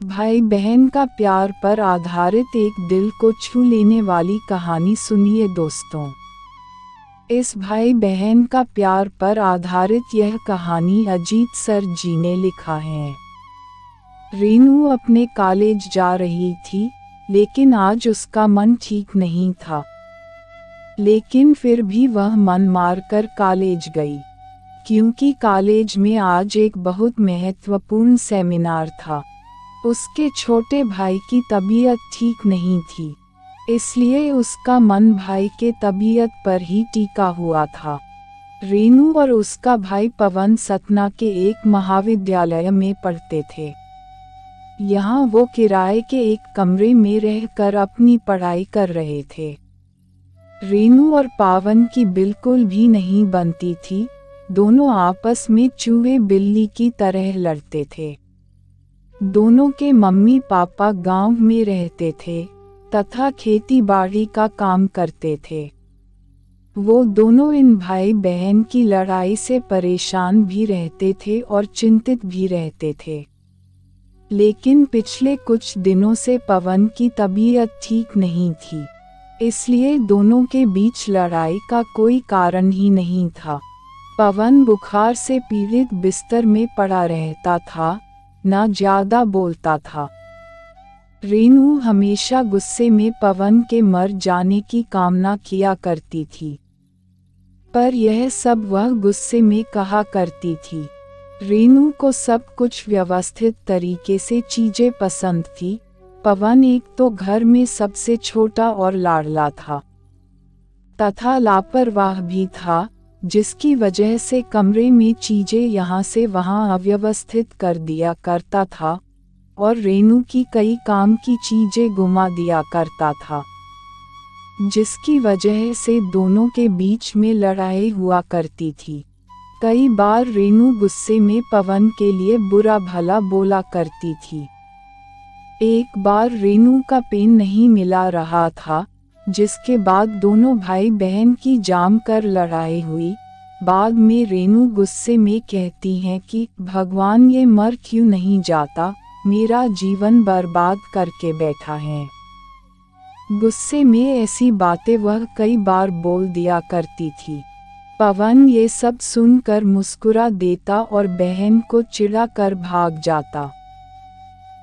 भाई बहन का प्यार पर आधारित एक दिल को छू लेने वाली कहानी सुनिए दोस्तों। इस भाई बहन का प्यार पर आधारित यह कहानी अजीत सर जी ने लिखा है। रेनू अपने कॉलेज जा रही थी, लेकिन आज उसका मन ठीक नहीं था। लेकिन फिर भी वह मन मारकर कॉलेज गई, क्योंकि कॉलेज में आज एक बहुत महत्वपूर्ण सेमिनार था। उसके छोटे भाई की तबीयत ठीक नहीं थी, इसलिए उसका मन भाई के तबीयत पर ही टिका हुआ था। रेनू और उसका भाई पवन सतना के एक महाविद्यालय में पढ़ते थे। यहाँ वो किराए के एक कमरे में रहकर अपनी पढ़ाई कर रहे थे। रेनू और पवन की बिल्कुल भी नहीं बनती थी, दोनों आपस में चूहे बिल्ली की तरह लड़ते थे। दोनों के मम्मी पापा गांव में रहते थे तथा खेती बाड़ी का काम करते थे। वो दोनों इन भाई बहन की लड़ाई से परेशान भी रहते थे और चिंतित भी रहते थे। लेकिन पिछले कुछ दिनों से पवन की तबीयत ठीक नहीं थी, इसलिए दोनों के बीच लड़ाई का कोई कारण ही नहीं था। पवन बुखार से पीड़ित बिस्तर में पड़ा रहता था, ना ज्यादा बोलता था। रेनू हमेशा गुस्से में पवन के मर जाने की कामना किया करती थी, पर यह सब वह गुस्से में कहा करती थी। रेनू को सब कुछ व्यवस्थित तरीके से चीजें पसंद थी। पवन एक तो घर में सबसे छोटा और लाडला था, तथा लापरवाह भी था, जिसकी वजह से कमरे में चीजें यहाँ से वहाँ अव्यवस्थित कर दिया करता था और रेनू की कई काम की चीजें गुमा दिया करता था, जिसकी वजह से दोनों के बीच में लड़ाई हुआ करती थी। कई बार रेनू गुस्से में पवन के लिए बुरा भला बोला करती थी। एक बार रेनू का पेन नहीं मिला रहा था, जिसके बाद दोनों भाई बहन की जमकर लड़ाई हुई। बाद में रेनू गुस्से में कहती हैं कि भगवान ये मर क्यों नहीं जाता, मेरा जीवन बर्बाद करके बैठा है। गुस्से में ऐसी बातें वह कई बार बोल दिया करती थी। पवन ये सब सुनकर मुस्कुरा देता और बहन को चिढ़ा कर भाग जाता।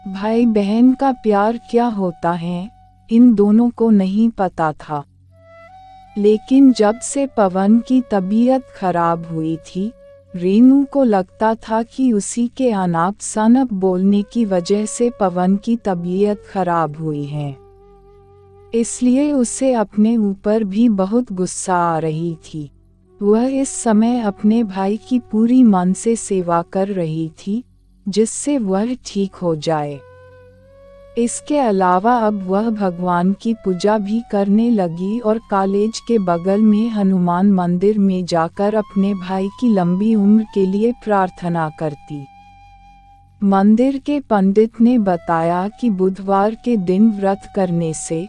भाई बहन का प्यार क्या होता है, इन दोनों को नहीं पता था। लेकिन जब से पवन की तबीयत खराब हुई थी, रेनू को लगता था कि उसी के अनाप शनाप बोलने की वजह से पवन की तबीयत खराब हुई है। इसलिए उसे अपने ऊपर भी बहुत गुस्सा आ रही थी। वह इस समय अपने भाई की पूरी मन से सेवा कर रही थी, जिससे वह ठीक हो जाए। इसके अलावा अब वह भगवान की पूजा भी करने लगी और कॉलेज के बगल में हनुमान मंदिर में जाकर अपने भाई की लंबी उम्र के लिए प्रार्थना करती। मंदिर के पंडित ने बताया कि बुधवार के दिन व्रत करने से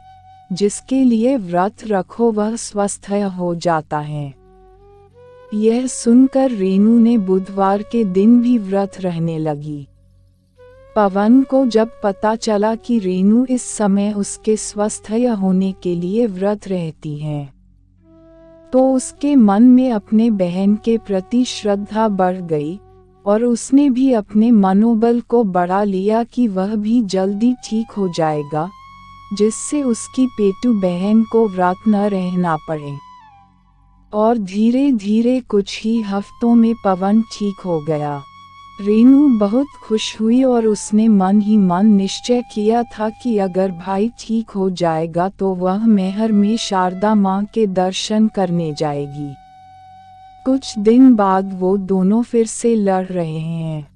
जिसके लिए व्रत रखो वह स्वस्थ हो जाता है। यह सुनकर रेनू ने बुधवार के दिन भी व्रत रहने लगी। पवन को जब पता चला कि रेनू इस समय उसके स्वस्थ होने के लिए व्रत रहती है, तो उसके मन में अपने बहन के प्रति श्रद्धा बढ़ गई और उसने भी अपने मनोबल को बढ़ा लिया कि वह भी जल्दी ठीक हो जाएगा, जिससे उसकी पेटू बहन को व्रत न रहना पड़े। और धीरे धीरे कुछ ही हफ्तों में पवन ठीक हो गया। रेनू बहुत खुश हुई और उसने मन ही मन निश्चय किया था कि अगर भाई ठीक हो जाएगा तो वह मैहर में शारदा माँ के दर्शन करने जाएगी। कुछ दिन बाद वो दोनों फिर से लड़ रहे हैं।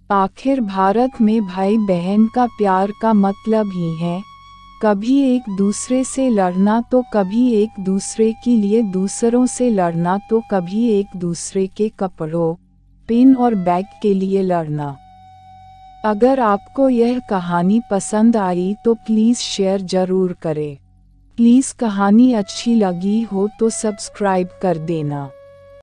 आखिर भारत में भाई बहन का प्यार का मतलब ही है कभी एक दूसरे से लड़ना, तो कभी एक दूसरे के लिए दूसरों से लड़ना, तो कभी एक दूसरे के कपड़ों, पेन और बैग के लिए लड़ना। अगर आपको यह कहानी पसंद आई तो प्लीज़ शेयर ज़रूर करें। प्लीज़ कहानी अच्छी लगी हो तो सब्सक्राइब कर देना।